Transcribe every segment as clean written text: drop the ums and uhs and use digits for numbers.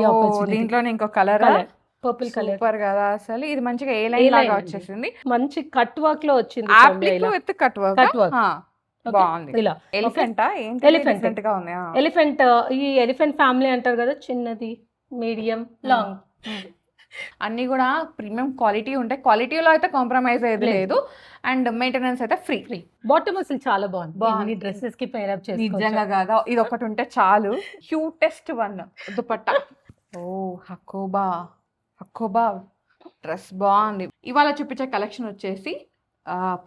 ఈ ఆపర్చునిటీ. దీంట్లోనే ఇంకో colour colour purple colour super కదా అసలు. ఇది మంచిగా ఏ లైన్ లాగా వచ్చేసింది, మంచి కట్ వర్క్ లో వచ్చింది. Applique with cut work. Cut work బాగుంది. ఇలా ఎలిఫెంట్ ఏంటి, ఎలిఫెంట్ డిఫరెంట్ గా ఉంది. ఎలిఫెంట్, ఈ ఎలిఫెంట్ ఫ్యామిలీ అంటారు కదా, చిన్నది, మీడియం, లాంగ్. అన్ని కూడా ప్రీమియం క్వాలిటీ ఉంటాయి. క్వాలిటీలో అయితే కాంప్రమైజ్ అయ్యేది లేదు, అండ్ మెయింటెనెన్స్ అయితే ఫ్రీ. బాటమ్ అసలు చాలా బాగుంది. డ్రెస్సెస్ కి పేర్ అప్ చేసుకోవచ్చు. నిజంగా కాదా, ఇది ఒకటి ఉంటే చాలు. Cutest one dupatta. Hakoba dress బాగుంది. ఇవాళ చూపించే కలెక్షన్ వచ్చేసి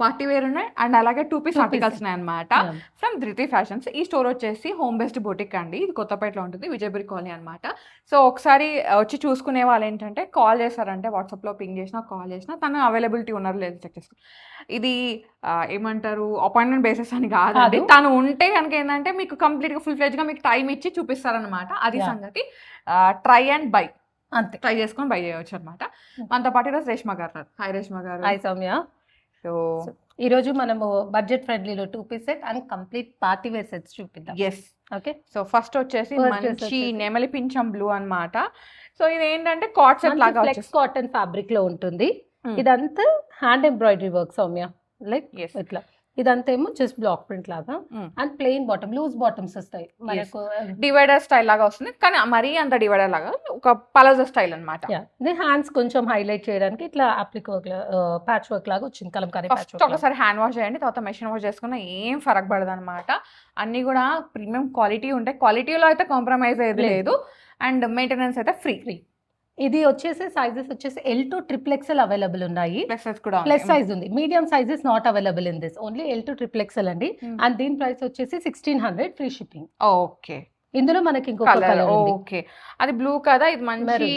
పార్టీ వేర్ ఉన్నాయి, అండ్ అలాగే 2 పీస్ ఆర్టికల్స్ ఉన్నాయి అనమాట, ఫ్రమ్ ధృతి ఫ్యాషన్స్. ఈ స్టోర్ వచ్చేసి హోమ్ బేస్డ్ బొటిక్ అండి. ఇది కొత్తపేటలో ఉంటుంది, విజయపురి కాలనీ అనమాట. సో ఒకసారి వచ్చి చూసుకునే వాళ్ళు ఏంటంటే కాల్ చేస్తారంటే, వాట్సాప్లో పింగ్ చేసినా కాల్ చేసినా తను అవైలబిలిటీ ఉన్నారు లేదు చెక్ చేసుకో. ఇది ఏమంటారు, అపాయింట్మెంట్ బేసిస్ అని కాదండి. తను ఉంటే కనుక ఏంటంటే మీకు కంప్లీట్గా ఫుల్ ఫ్లెడ్జ్గా మీకు టైం ఇచ్చి చూపిస్తారనమాట. అది సంగతి. ట్రై అండ్ బై, అంతే, ట్రై చేసుకొని బై చేయవచ్చు అనమాట. మనతో పాటు ఈరోజు రేష్మ గారు. హాయ్ రేష్మ గారు. హాయ్ సౌమ్య. సో ఈరోజు మనము బడ్జెట్ ఫ్రెండ్లీలో 2 piece set and complete party wear sets చూపిద్దాం. Yes, okay. సో ఫస్ట్ వచ్చేసి మంచి నెమలి పింఛం బ్లూ అన్నమాట. సో ఇది ఏంటంటే కాట్ సెట్ లాగా ఫ్లెక్స్ కాటన్ ఫ్యాబ్రిక్ లో ఉంటుంది. ఇదంతా hand embroidery work Soumya, like ఇట్లా. ఇదంతా ఏమో జస్ట్ బ్లాక్ ప్రింట్ లాగా and plain bottom, loose bottoms వస్తాయి మనకు. డివైడర్ స్టైల్ లాగా వస్తుంది, కానీ మరీ అంత డివైడర్ లాగా ఒక పలాజో స్టైల్ అన్నమాట. హ్యాండ్స్ కొంచెం హైలైట్ చేయడానికి ఇట్లా అప్లిక్ వర్క్, ప్యాచ్ వర్క్ లాగా వచ్చింది, కలంకారీ ప్యాచ్ వర్క్. ఒకసారి హ్యాండ్ వాష్ చేయండి, తర్వాత మెషిన్ వాష్ చేసుకున్నా ఏం ఫరక్ పడదు అనమాట. అన్ని కూడా ప్రీమియం క్వాలిటీ ఉంటాయి. క్వాలిటీలో అయితే కాంప్రమైజ్ అయ్యేది లేదు, అండ్ మెయింటెనెన్స్ అయితే ఫ్రీ. ఇది వచ్చేసి సైజెస్ వచ్చేసి L to XXL అవైలబుల్ ఉన్నాయి. ప్లస్ సైజ్ ఉంది. Medium size is not available in this, only L to XXL అండి. అండ్ దీని ప్రైస్ వచ్చేసి 1600 ఫ్రీ షిప్పింగ్. ఓకే. ఇందులో మనకి ఇంకొక కలర్ ఉంది. ఓకే, అది బ్లూ కదా, ఇది మంచి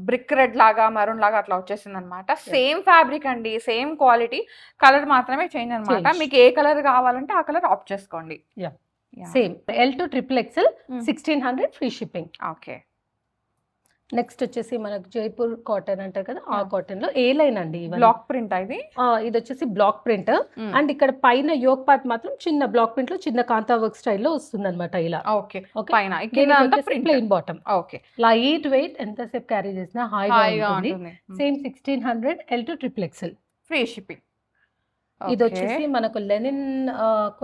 బ్రిక్ రెడ్ లాగా మెరూన్ లాగా అట్లా వచ్చేసింది అనమాట. సేమ్ ఫ్యాబ్రిక్ అండి, సేమ్ క్వాలిటీ, కలర్ మాత్రమే చేంజ్ అనమాట. మీకు ఏ కలర్ కావాలంటే ఆ కలర్ ఆప్ట్ చేసుకోండి. Same L to XXL 1600 free shipping. Okay. Next వచ్చేసి మనకు జైపూర్ కాటన్ అంటారు కదా, ఆ కాటన్ లో ఏ లైన్ అండి, బ్లాక్ ప్రింట్. ఇది వచ్చేసి బ్లాక్ ప్రింట్ అండ్ ఇక్కడ పైన యోక్ పార్ట్ మాత్రం చిన్న బ్లాక్ ప్రింట్ లో చిన్న కాంతా వర్క్ స్టైల్లో వస్తుంది అనమాట ఇలా. ఓకే, పైన plain bottom. Okay, light weight, ఎంతసేపు క్యారీ చేసినా హాయిగా ఉంటుంది. Same 1600 L to XXL free shipping. ఇది వచ్చేసి మనకు లెనిన్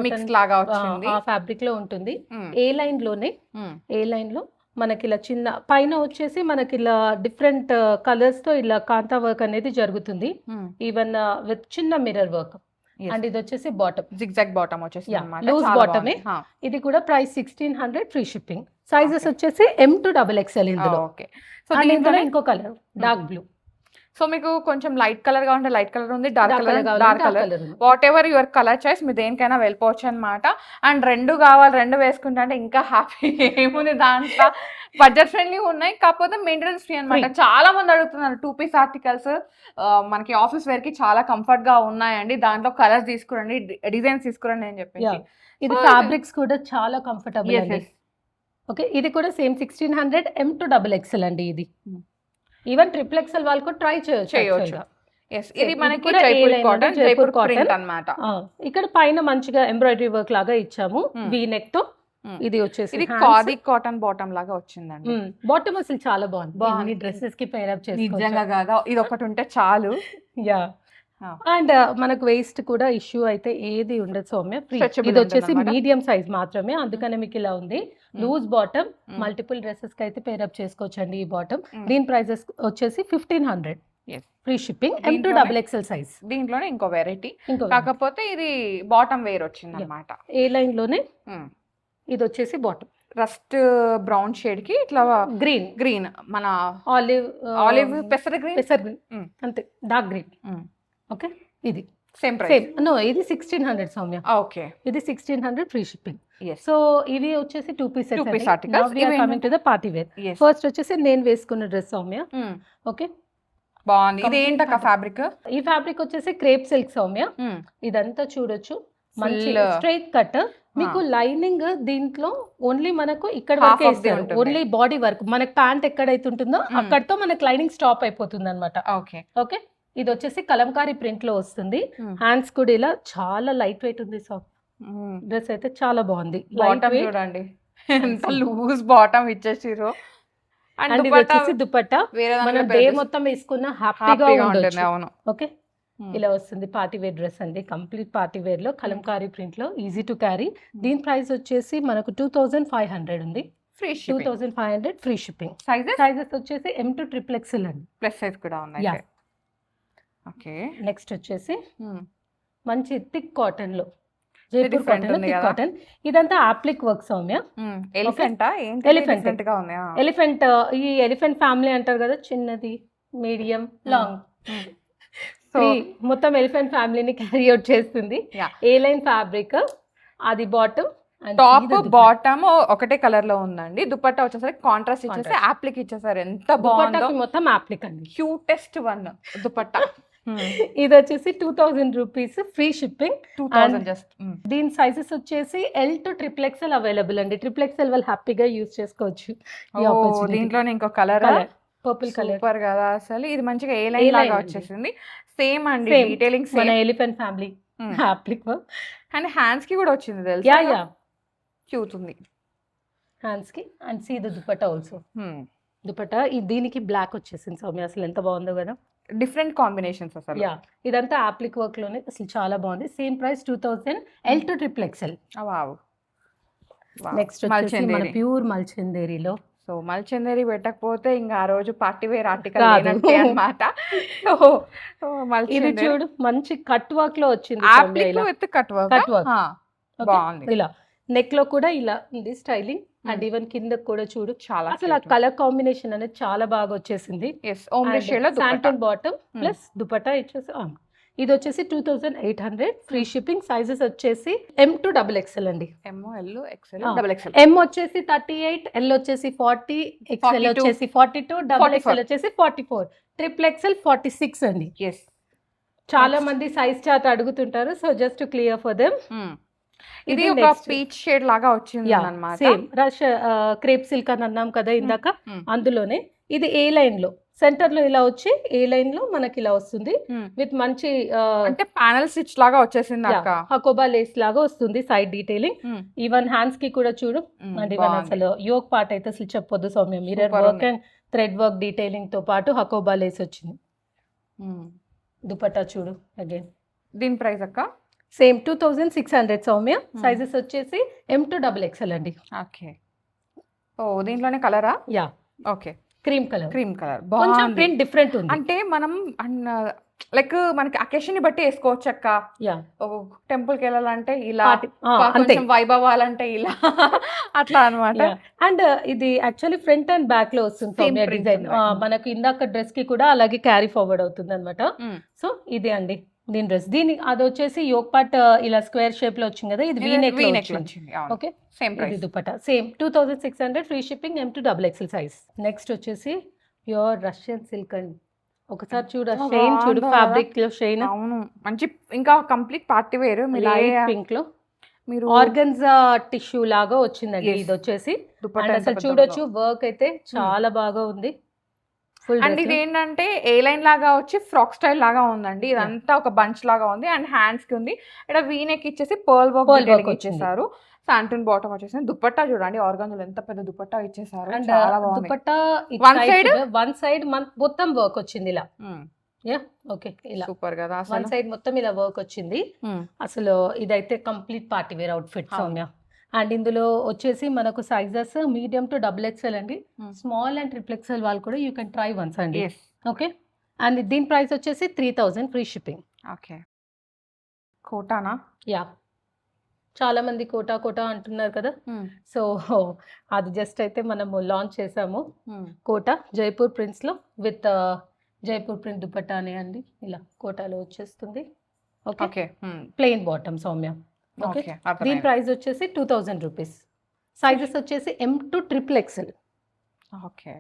మిక్స్ లాగా వచ్చింది, ఆ ఫ్యాబ్రిక్ లో ఉంటుంది. ఏ లైన్ లో మనకి ఇలా చిన్న పైన వచ్చేసి మనకి ఇలా డిఫరెంట్ కలర్స్ తో ఇలా కాంతా వర్క్ అనేది జరుగుతుంది, ఈవెన్ విత్ చిన్న మిర్రర్ వర్క్. అండ్ ఇది వచ్చేసి బాటమ్, జిగ్జాగ్ బాటమ్ వచ్చేసి లూజ్ బాటమే. ఇది కూడా ప్రైస్ 1600 ఫ్రీ షిప్పింగ్. సైజెస్ వచ్చేసి M to XXL ఇందులో. ఓకే. సో ఇందులో ఇంకో కలర్ డార్క్ బ్లూ. సో మీకు కొంచెం లైట్ కలర్ గా ఉంటే లైట్ కలర్ ఉంది, dark colour, what ever your colour choice, మీరు దేనికైనా వెళ్ళిపోవచ్చు అనమాట. అండ్ రెండు కావాలి, రెండు వేసుకుంటా అంటే ఇంకా హ్యాపీ. ఏముంది దాంట్లో, బడ్జెట్ ఫ్రెండ్లీ ఉన్నాయి, కాకపోతే మెయింటెనెన్స్ ఫ్రీ అనమాట. చాలా మంది అడుగుతున్నారు 2 పీస్ ఆర్టికల్స్ మనకి ఆఫీస్ వేర్ కి చాలా కంఫర్ట్ గా ఉన్నాయండి, దాంట్లో కలర్స్ తీసుకురండి, డిజైన్స్ తీసుకురండి అని చెప్పేసి. ఇది ఫ్యాబ్రిక్స్ కూడా చాలా కంఫర్టబుల్ అండి. ఓకే, ఇది కూడా సేమ్ 1600 M to XXL అండి. ఇది ఈవెన్ XXL వాళ్ళకు ట్రై చేయొచ్చు. ఇది మనకి జైపూర్ కాటన్ అన్నమాట. ఇక్కడ పైన మంచిగా ఎంబ్రాయిడరీ వర్క్ లాగా ఇచ్చాము, వీ నెక్ తో. ఇది వచ్చేసి ఇది ఖాదీ కాటన్ బాటమ్ లాగా వచ్చిందండి. బాటమ్ అసలు చాలా బాగుంది, డ్రెస్సెస్ కి పేర్ అప్ చేసుకోవచ్చు. నిజంగా కాదా, ఇది ఒకటి ఉంటే చాలు. అండ్ మనకు వేస్ట్ కూడా ఇష్యూ అయితే ఏది ఉండదు సౌమ్య. ఇది వచ్చేసి మీడియం సైజ్ మాత్రమే, అందుకనే మీకు ఇలా ఉంది. లూజ్ బాటమ్, మల్టిపుల్ డ్రెస్సెస్ కి అయితే పేర్ అప్ చేసుకోవచ్చు అండి ఈ బాటమ్. దీని ప్రైసెస్ వచ్చేసి 1500 free shipping. M to XXL size. దీంట్లోనే ఇంకో వెరైటీ, కాకపోతే ఇది బాటమ్ వేర్ వచ్చింది అనమాట. ఏ లైన్ లోనే ఇది వచ్చేసి బాటమ్ రస్ట్ బ్రౌన్ షేడ్ కి ఇట్లా గ్రీన్ మన ఆలివ్ పెసర గ్రీన్ అంతే, డార్క్ గ్రీన్. ఓకే, ఇది సేమ్ ప్రైస్. నో, ఇది 1600 సౌమ్య. ఓకే, ఇది 1600 ఫ్రీ షిప్పింగ్. సో ఇవి వచ్చేసి 2 piece articles. Coming to the party wear. First వచ్చేసి నేను వేసుకున్న డ్రెస్ సౌమ్య. ఓకే, బాగుంది. ఇది ఏంటక్క ఫ్యాబ్రిక్? ఈ ఫ్యాబ్రిక్ వచ్చేసి క్రేప్ సిల్క్ సౌమ్య. ఇదంతా చూడొచ్చు, మంచి స్ట్రైట్ కట్. మీకు లైనింగ్ దీంట్లో ఓన్లీ మనకు ఇక్కడ వరకు వేస్తారు, ఓన్లీ బాడీ వర్క్. మనకు ప్యాంట్ ఎక్కడైతే ఉంటుందో అక్కడతో మనకు లైనింగ్ స్టాప్ అయిపోతుంది అనమాట. ఓకే ఓకే, ఇది వచ్చేసి కలంకారీ ప్రింట్ లో వస్తుంది. హ్యాండ్స్ కూడా ఇలా చాలా లైట్ వెయిట్ ఉంది. సో డ్రెస్ అయితే చాలా బాగుంది. బాటమ్ చూడండి ఎంత లూజ్ బాటమ్ ఇచ్చేసిరో. అండ్ అండ్ ఇది దుపట్టా వచ్చేసి దుపట్టా వేరే మనం దాంట్లో డే pair చేసి మొత్తం వేసుకున్న హ్యాపీగా హ్యాపీగా ఉంటుంది. ఉండొచ్చు. అవును. ఓకే, ఇలా వస్తుంది పార్టీ వేర్ డ్రెస్ అండి, కంప్లీట్ పార్టీ వేర్ లో కలంకారీ ప్రింట్ లో ఈజీ టు క్యారీ. దీని ప్రైస్ వచ్చేసి మనకు 2500 ఉంది. Free shipping. 2500 free shipping. Sizes sizes వచ్చేసి M to XXL అండి. ప్లస్ సైజ్ కూడా ఉన్నాయి. Yeah. ఓకే. నెక్స్ట్ వచ్చేసి మంచి థిక్ కాటన్ లో జైపూర్ different కాటన్, ఉంది థిక్ కదా. కాటన్. ఇదంతా ఆప్లిక్ వర్క్ సౌమ్య. ఎలిఫెంటా ఏంటి? Elephant. డిఫరెంట్ గా ఉంది. ఎలిఫెంట్, ఈ ఎలిఫెంట్ ఫ్యామిలీ అంటారు కదా, చిన్నది, మీడియం, లాంగ్, సో మొత్తం ఎలిఫెంట్ ఫ్యామిలీని క్యారీ అవుట్ చేస్తుంది. Yeah. ఏ లైన్ ఫ్యాబ్రిక్, అది బాటమ్, టాప్ బాటమ్ ఒకటే కలర్ లో ఉందండి. దుపట్టా వచ్చేసరికి కాంట్రాస్ట్ ఇచ్చేసి అప్లిక్ ఇచ్చేసారు. ఎంత బాగుందో, మొత్తం అప్లిక్ అండి. Cutest one dupatta. ఇది వచ్చేసి 2000 రూపీస్ ఫ్రీ షిప్పింగ్. 2000 జస్ట్. దీని సైజెస్ వచ్చేసి L to XXL అవైలబుల్ అండి. XXL వాళ్ళు హ్యాపీగా యూజ్ చేసుకోవచ్చు. దీంట్లోనే ఇంకో కలర్ పర్పుల్ కలర్ సూపర్ కదా అసలు. ఇది మంచిగా ఏ లైన్ లాగా వచ్చేసింది. సేమ్ అండి, Same. డీటెయిలింగ్ మన same. Elephant family applique work. And hands కి కూడా వచ్చింది యా తెలుసా. యా, క్యూట్ ఉంది. హ్యాండ్స్ కి. And see the dupatta also. Dupatta దీనికి బ్లాక్ వచ్చేసింది సౌమ్య, అసలు ఎంత బాగుందో కదా. డిఫరెంట్ కాంబినేషన్స్ అసలు. యా, ఇదంతా అప్లిక్ వర్క్ లోనే, అసలు చాలా బాగుంది. Same price 2000 L to XXL. Wow. Next వచ్చేసి మన ప్యూర్ మల్చందేరిలో. సో మల్చందేరి పెట్టకపోతే ఇంకా ఆ రోజు పార్టీ వేర్ ఆర్టికల్ రాదు. లేనట్టే అన్నమాట. ఇది చూడు, మంచి కట్ వర్క్ లో వచ్చింది సౌమ్య, ఆప్లిక్ ఇలా with cut work. Cut work. Okay? బాగుంది. ఇలా నెక్ లో కూడా ఇలా ఉంది స్టైలింగ్. అండ్ ఈవెన్ కింద కూడా చూడు, చాలా అసలు ఆ కలర్ కాంబినేషన్ అనేది చాలా బాగా వచ్చేసింది. ఓమ్లీ షేడ్ లో దుపట్టా. శాంటన్ బాటమ్ ప్లస్ దుపట్టా ఇచ్చేసి ఇది వచ్చేసి 2800 ఫ్రీ షిప్పింగ్. సైజెస్ వచ్చేసి M to XXL అండి. ML XL Ah. Double XL. M వచ్చేసి 38, L వచ్చేసి 40, XL 42, వచ్చేసి 42, XXL 44. వచ్చేసి 44, XXL 46 అండి. ఎస్. చాలా మంది సైజ్ చార్ట్ అడుగుతుంటారు, so just clear for them. ఇది ఇది ఒక next. పీచ్ షేడ్ లాగా వచ్చింది అన్నమాట. సేమ్ రష్ క్రేప్ సిల్క్ అని అన్నాం కదా ఇందాక, అందులోనే ఇది ఏ లైన్ లో సెంటర్ లో ఇలా వచ్చి ఏ లైన్ లో మనకి ఇలా వస్తుంది విత్ మంచి అంటే ప్యానల్ స్టిచ్ లాగా వచ్చేసింది అక్క. హకోబా లేస్ లాగా వస్తుంది. సైడ్ డీటెయిలింగ్, ఈవెన్ హ్యాండ్స్ కి కూడా చూడు. అండ్ ఈవెన్ అసలు యోక్ పార్ట్ అయితే అసలు చెప్పొద్దు Soumya, mirror Super work and thread work detailing తో పాటు హకోబా లేస్ వచ్చింది. దుపట్టా చూడు అగైన్. దీని ప్రైస్ అక్క సేమ్ 2600 సౌమ్య. సైజెస్ వచ్చేసి M to XXL అండి. ఓకే. ఓ దీంట్లోనే కలరా? Yeah, okay. Cream colour, cream colour కొంచెం బాగుంది. ప్రింట్ డిఫరెంట్ ఉంది. అంటే మనం లైక్ మనకి అకేషన్ ని బట్టి వేసుకోవచ్చు అక్క. యా, టెంపుల్ కి వెళ్ళాలంటే ఇలా, అంతే. కొంచెం వైబ్ అవ్వాలంటే ఇలా, అట్లా అన్నమాట. అండ్ ఇది యాక్చువల్లీ ఫ్రంట్ అండ్ బ్యాక్ లో వస్తుంది Same సౌమ్య print డిజైన్. ఉంది. మనకు ఇందాక డ్రెస్ కి కూడా అలాగే క్యారీ ఫార్వర్డ్ అవుతుంది అనమాట. సో ఇది అండి దీని డ్రెస్. దీని అది వచ్చేసి యోక్ పార్ట్ ఇలా స్క్వేర్ షేప్ లో వచ్చింది కదా, ఇది V-neck లో వచ్చింది. ఓకే, సేమ్ ఇది price. Dupatta same 2600 free shipping M to XXL size. Next వచ్చేసి ప్యూర్ రష్యన్ సిల్క్ అండి. ఒకసారి చూడు షైన్, చూడు బాగుందా? ఫ్యాబ్రిక్ లో షైన్, అవును, మంచి ఇంకా complete party wear. Light pink లో మీరు ఆర్గన్జా టిష్యూ లాగా వచ్చిందండి. Yes. ఇది వచ్చేసి దుపట్టా అండ్ ఎంత అసలు పెద్దగా చూడొచ్చు ఉందో. వర్క్ అయితే చాలా బాగా ఉంది. ఫుల్ అండ్ ఇది ఏంటంటే ఏ లైన్ లాగా వచ్చి ఫ్రాక్ స్టైల్ లాగా ఉందండి. ఇదంతా ఒక బంచ్ లాగా ఉంది. అండ్ హ్యాండ్స్ కి ఉంది. ఇక్కడ వీనెక్ ఇచ్చేసి పర్ల్ Pearl వర్క్ work ఇచ్చేసారు. శాంటన్ బాటమ్ వచ్చేసి దుపట్టా చూడండి, ఆర్గాన్జాలో ఎంత పెద్ద దుపట్టా ఇచ్చేసారు. అండ్ చాలా బాగుంది. Dupatta One side? One side మొత్తం వర్క్ వచ్చింది ఇలా. యా, ఓకే, ఇలా సూపర్ కదా వన్ అసలు. సైడ్ మొత్తం ఇలా వర్క్ వచ్చింది. అసలు ఇదైతే complete party wear outfit Soumya. And ఇందులో వచ్చేసి మనకు సైజెస్ మీడియం టు XXL అండి. స్మాల్ అండ్ XXL వాళ్ళు కూడా యూ కెన్ ట్రై వన్స్ అండి. ఎస్. ఓకే, అండ్ దీని ప్రైస్ వచ్చేసి 3000 ఫ్రీ షిప్పింగ్. ఓకే. కోటానా? యా, చాలా మంది కోటా కోటా అంటున్నారు కదా, సో అది జస్ట్ అయితే మనము లాంచ్ చేసాము. కోటా జైపూర్ ప్రింట్స్ లో విత్ జైపూర్ ప్రింట్ దుపట్టా అని అండి, ఇలా కోటాలో వచ్చేస్తుంది. Okay, okay. Plain bottom Soumya. Okay, okay. దీని ప్రైస్ వచ్చేసి 2000 రూపీస్. సైజెస్ వచ్చేసి M to XXL. Okay.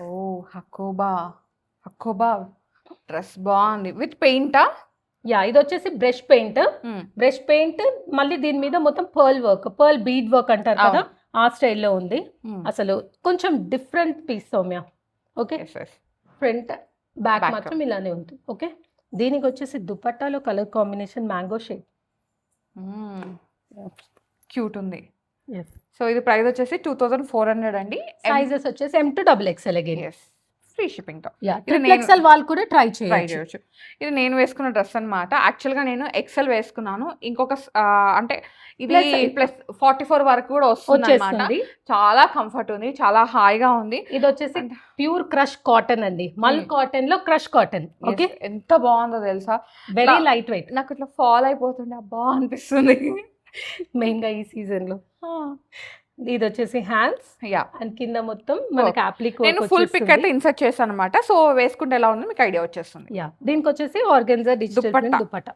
Oh Hakoba, Hakoba dress బాగుంది విత్ పెయింటా? యా, ఇది వచ్చేసి బ్రష్ పెయింట్. బ్రష్ పెయింట్ మళ్ళీ దీని మీద మొత్తం pearl work, pearl bead work అంటారు కదా, ఆ స్టైల్లో ఉంది. అసలు కొంచెం different piece Soumya. Okay, front back Back. మాత్రం ఇలానే ఉంది. ఓకే, దీనికి వచ్చేసి దుపట్టాలో colour combination mango shade. Cute ఉంది. సో ఇది ప్రైస్ వచ్చేసి 2400 అండి. సైజెస్ వచ్చేసి M to XXL again. Free shipping తో XXL వాళ్ళు కూడా ట్రై ట్రై చేయొచ్చు. చేయొచ్చు. ఇది నేను వేసుకున్న డ్రెస్ అన్నమాట. యాక్చువల్గా నేను ఎక్సెల్ వేసుకున్నాను. ఇంకొక అంటే ఇది ప్లస్ 44 వరకు కూడా వస్తుంది అన్నమాట. వచ్చేస్తుంది. చాలా కంఫర్ట్ ఉంది, చాలా హాయిగా ఉంది. ఇది వచ్చేసి ప్యూర్ క్రష్ కాటన్ అండి, మల్ కాటన్ లో క్రష్ కాటన్. ఓకే, ఎంత బాగుందో తెలుసా, వెరీ లైట్ వెయిట్. నాకు ఇట్లా ఫాల్ అయిపోతుండే అబ్బా అనిపిస్తుంది మెయిన్ గా ఈ సీజన్ లో. ఇది వచ్చేసి హ్యాండ్స్ అండ్ కింద మొత్తం మనకి అప్లిక్. నేను ఫుల్ పిక్ అయితే ఇన్సర్ట్ చేశాను అనమాట. సో వేసుకుంటే ఎలా ఉందో మీకు ఐడియా వచ్చేస్తుంది. దీనికి వచ్చేసి ఆర్గెన్జా డిజిటల్ ప్రింట్ దుపట్టా.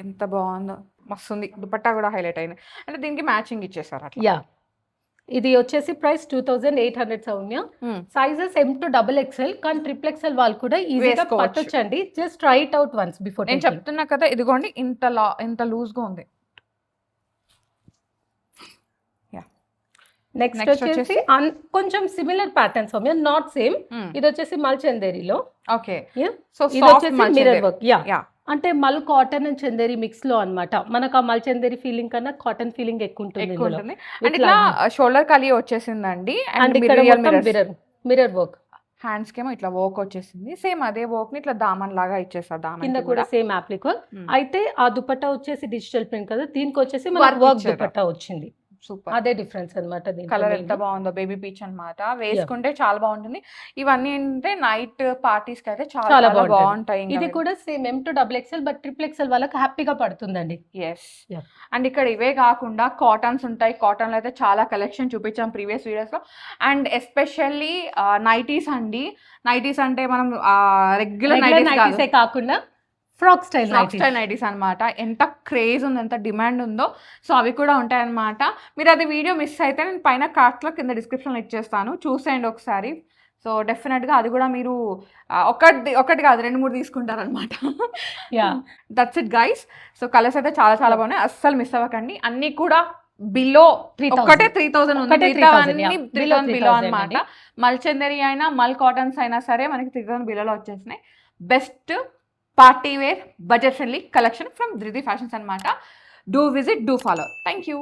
ఎంత బాగుందో, మస్తుంది. దుపట్టా కూడా హైలైట్ అయింది. అంటే దీనికి మ్యాచింగ్ ఇచ్చేసారు అట్లా. ఇది వచ్చేసి price 2800 Soumya. Sizes M to XXL, కానీ XXL వాళ్ళు కూడా ఈజీగా పట్టొచ్చండి. Just try it out once before. నేను చెప్తున్నా కదా, ఇదిగోండి ఇంత లూజ్ గా ఉంది. నెక్స్ట్ వచ్చేసి కొంచెం similar pattern Soumya, not same. ఇది వచ్చేసి మల్ చందేరిలో. ఓకే, సో ఇది వచ్చేసి మిర్రర్ వర్క్. అంటే మల్ కాటన్ అండ్ చందేరి మిక్స్ లో అన్నమాట. మనకు ఆ మల్ చందేరి ఫీలింగ్ కన్నా కాటన్ ఫీలింగ్ ఎక్కువ ఉంటుంది. అండ్ ఇట్లా షోల్డర్ ఖాళీ వచ్చేసిందండి. అండ్ ఇక్కడ మిర్రర్ వర్క్. హ్యాండ్స్ కేమో ఇట్లా వర్క్ వచ్చేసింది. సేమ్ అదే వర్క్ ని ఇట్లా దామన్ లాగా ఇచ్చేసారు. దామన్ కింద కూడా సేమ్ అప్లిక్ వర్క్. అయితే ఆ దుపట్టా వచ్చేసి డిజిటల్ ప్రింట్ కదా, దీనికి వచ్చేసి మనకు వర్క్ దుపట్టా వచ్చింది. సూపర్, అదే డిఫరెన్స్ అన్నమాట. కలర్ ఎంత బాగుందో, బేబీ పీచ్ అన్నమాట. వేసుకుంటే చాలా బాగుంటుంది. ఇవన్నీ ఏంటంటే నైట్ పార్టీస్ కి అయితే చాలా బాగుంటాయి. ఇది కూడా same M to XXL, but XXL వాళ్ళకి హ్యాపీగా పడుతుందండి. అండ్ ఇక్కడ ఇవే కాకుండా కాటన్స్ ఉంటాయి. కాటన్ లో అయితే చాలా కలెక్షన్ చూపించాం ప్రీవియస్ వీడియోస్ లో. అండ్ ఎస్పెషల్లీ నైటీస్ అండి. నైటీస్ అంటే మనం రెగ్యులర్ నైటీస్ కాకుండా ఫ్రాక్ స్టైల్ నైటీస్ అన్నమాట. ఎంత క్రేజ్ ఉంది, ఎంత డిమాండ్ ఉందో. సో అవి కూడా ఉంటాయి అన్నమాట. మీరు అది వీడియో మిస్ అయితే నేను పైన కార్ట్లో కింద డిస్క్రిప్షన్లో ఇచ్చేస్తాను, చూసేయండి ఒకసారి. సో డెఫినెట్గా అది కూడా మీరు ఒకటి కాదు 2-3 తీసుకుంటారనమాట. That's it guys. So colours అయితే చాలా బాగున్నాయి, అస్సలు మిస్ అవ్వకండి. అన్నీ కూడా బిలో 3000 ఉంది, 3000 బిలో అనమాట. మల్ చందేరి అయినా మల్ కాటన్స్ అయినా సరే మనకి 3000 బిలోలో వచ్చేసినాయి. Best party wear budget friendly collection from Dhruti fashions అన్నమాట. Do visit, do follow. Thank you.